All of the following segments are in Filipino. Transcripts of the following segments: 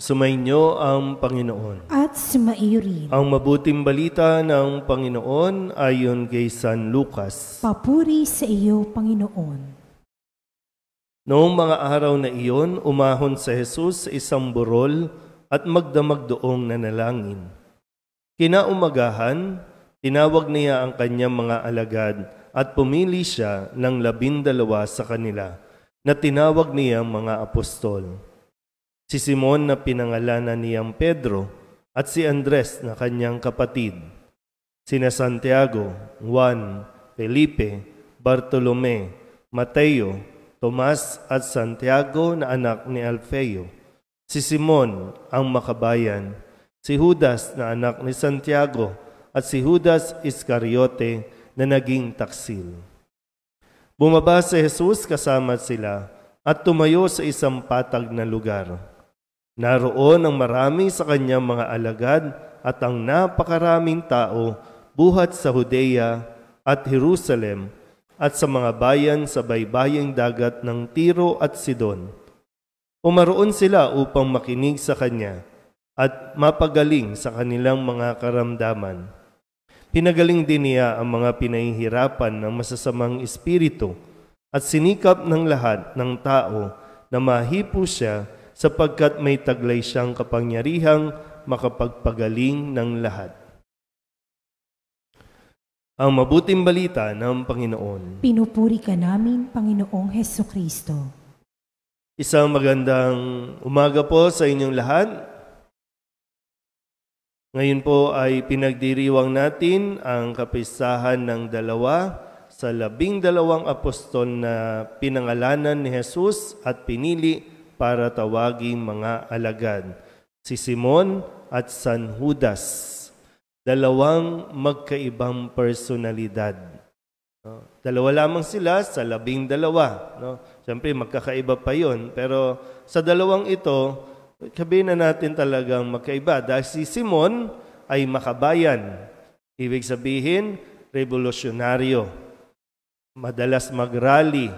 Sumainyo ang Panginoon. At sumaiyo rin. Ang mabuting balita ng Panginoon ayon kay San Lucas. Papuri sa iyo, Panginoon. Noong mga araw na iyon, umahon sa Jesus sa isang burol at magdamag doong nanalangin. Kinaumagahan, tinawag niya ang kanyang mga alagad at pumili siya ng 12 sa kanila na tinawag niyang mga apostol. Si Simon na pinangalanan niyang Pedro at si Andres na kanyang kapatid, sina Santiago, Juan, Felipe, Bartolome, Mateo, Tomas at Santiago na anak ni Alfeo, si Simon ang makabayan, si Judas na anak ni Santiago at si Judas Iscariote na naging taksil. Bumaba si Jesus kasama sila at tumayo sa isang patag na lugar. Naroon ang marami sa kanyang mga alagad at ang napakaraming tao buhat sa Judea at Jerusalem at sa mga bayan sa baybaying dagat ng Tiro at Sidon. Pumaroon sila upang makinig sa kanya at mapagaling sa kanilang mga karamdaman. Pinagaling din niya ang mga pinahihirapan ng masasamang espiritu at sinikap ng lahat ng tao na mahipo siya sapagkat may taglay siyang kapangyarihang makapagpagaling ng lahat. Ang mabuting balita ng Panginoon. Pinupuri ka namin, Panginoong Hesukristo. Isang magandang umaga po sa inyong lahat. Ngayon po ay pinagdiriwang natin ang kapistahan ng 2 sa 12 apostol na pinangalanan ni Jesus at pinili para tawaging mga alagad, si Simon at San Judas, 2 magkaibang personalidad. Dalawa lamang sila sa 12. Siyempre magkakaiba pa yun, pero sa dalawang ito, sabihin na natin talagang magkaiba. Dahil si Simon ay makabayan, ibig sabihin, revolusyonaryo, madalas mag-rally,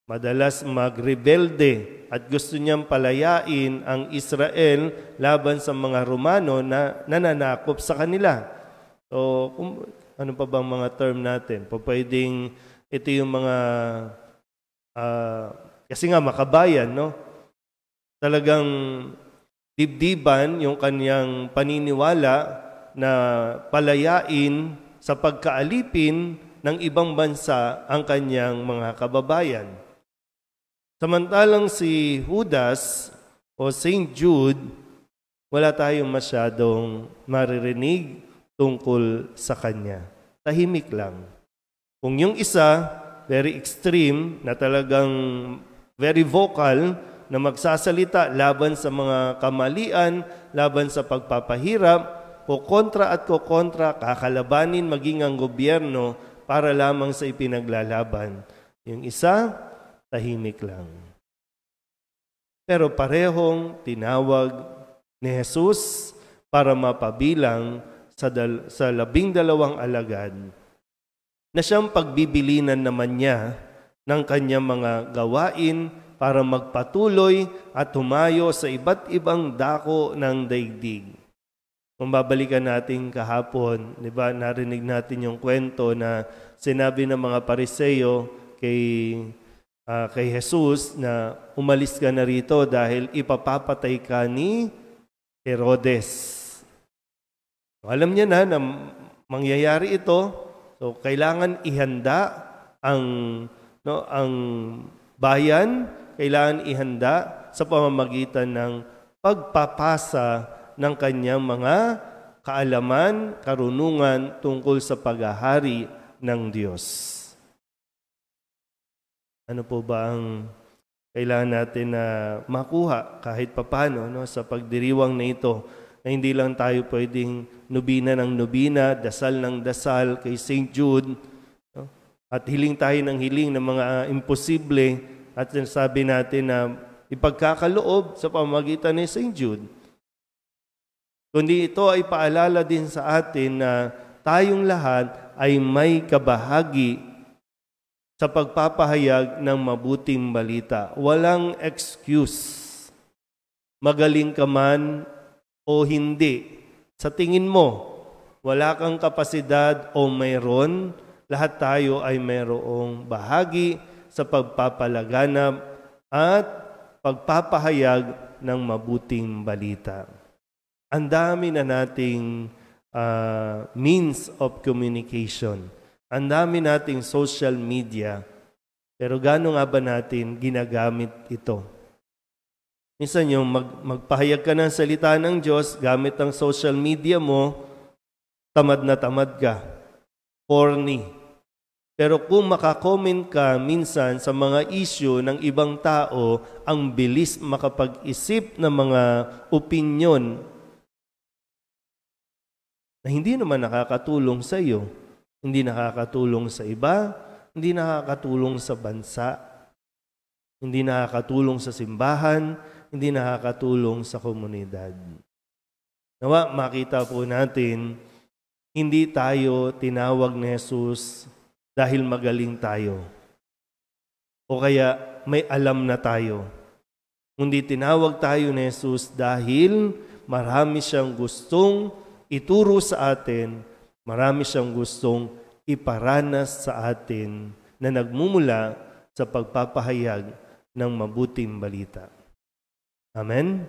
madalas magrebelde at gusto niyang palayain ang Israel laban sa mga Romano na nananakop sa kanila. So, ano pa bang mga term natin? Pwedeng ito yung mga, kasi nga makabayan, no? Talagang dibdiban yung kanyang paniniwala na palayain sa pagkaalipin ng ibang bansa ang kanyang mga kababayan. Samantalang si Judas o Saint Jude, wala tayong masyadong maririnig tungkol sa kanya. Tahimik lang. Kung yung isa, very extreme, na talagang very vocal, na magsasalita laban sa mga kamalian, laban sa pagpapahirap, kukontra at kukontra, kakalabanin maging ang gobyerno para lamang sa ipinaglalaban. Yung isa, tahimik lang. Pero parehong tinawag ni Jesus para mapabilang sa 12 alagad na siyang pagbibilinan naman niya ng kanyang mga gawain para magpatuloy at humayo sa iba't ibang dako ng daigdig. Kung babalikan natin kahapon, di ba, narinig natin yung kwento na sinabi ng mga Pariseo kay Jesus na umalis ka na rito dahil ipapapatay ka ni Herodes. So, alam niya na mangyayari ito, so kailangan ihanda ang bayan, kailangan ihanda sa pamamagitan ng pagpapasa ng kanyang mga kaalaman, karunungan tungkol sa paghahari ng Diyos. Ano po ba ang kailangan natin na makuha kahit papano sa pagdiriwang na ito, na hindi lang tayo pwedeng nubina ng nubina, dasal ng dasal kay St. Jude, at hiling tayo ng hiling ng mga imposible, at sabi natin na ipagkakaloob sa pamamagitan ni St. Jude. Kundi ito ay paalala din sa atin na tayong lahat ay may kabahagi sa pagpapahayag ng mabuting balita. Walang excuse. magaling ka man o hindi. Sa tingin mo, wala kang kapasidad o mayroon, lahat tayo ay mayroong bahagi sa pagpapalaganap at pagpapahayag ng mabuting balita. Ang dami na nating means of communication. Ang dami nating social media. Pero gaano nga ba natin ginagamit ito? Minsan yung magpahayag ka ng salita ng Diyos gamit ang social media mo, tamad na tamad ka. Corny. Pero kung makakomment ka minsan sa mga issue ng ibang tao, ang bilis makapag-isip ng mga opinyon na hindi naman nakakatulong sa iyo, hindi nakakatulong sa iba, hindi nakakatulong sa bansa, hindi nakakatulong sa simbahan, hindi nakakatulong sa komunidad. Nawa, makita po natin, hindi tayo tinawag ni Jesus dahil magaling tayo. O kaya may alam na tayo. Hindi tinawag tayo ni Jesus dahil marami siyang gustong ituro sa atin, marami siyang gustong iparanas sa atin na nagmumula sa pagpapahayag ng mabuting balita. Amen?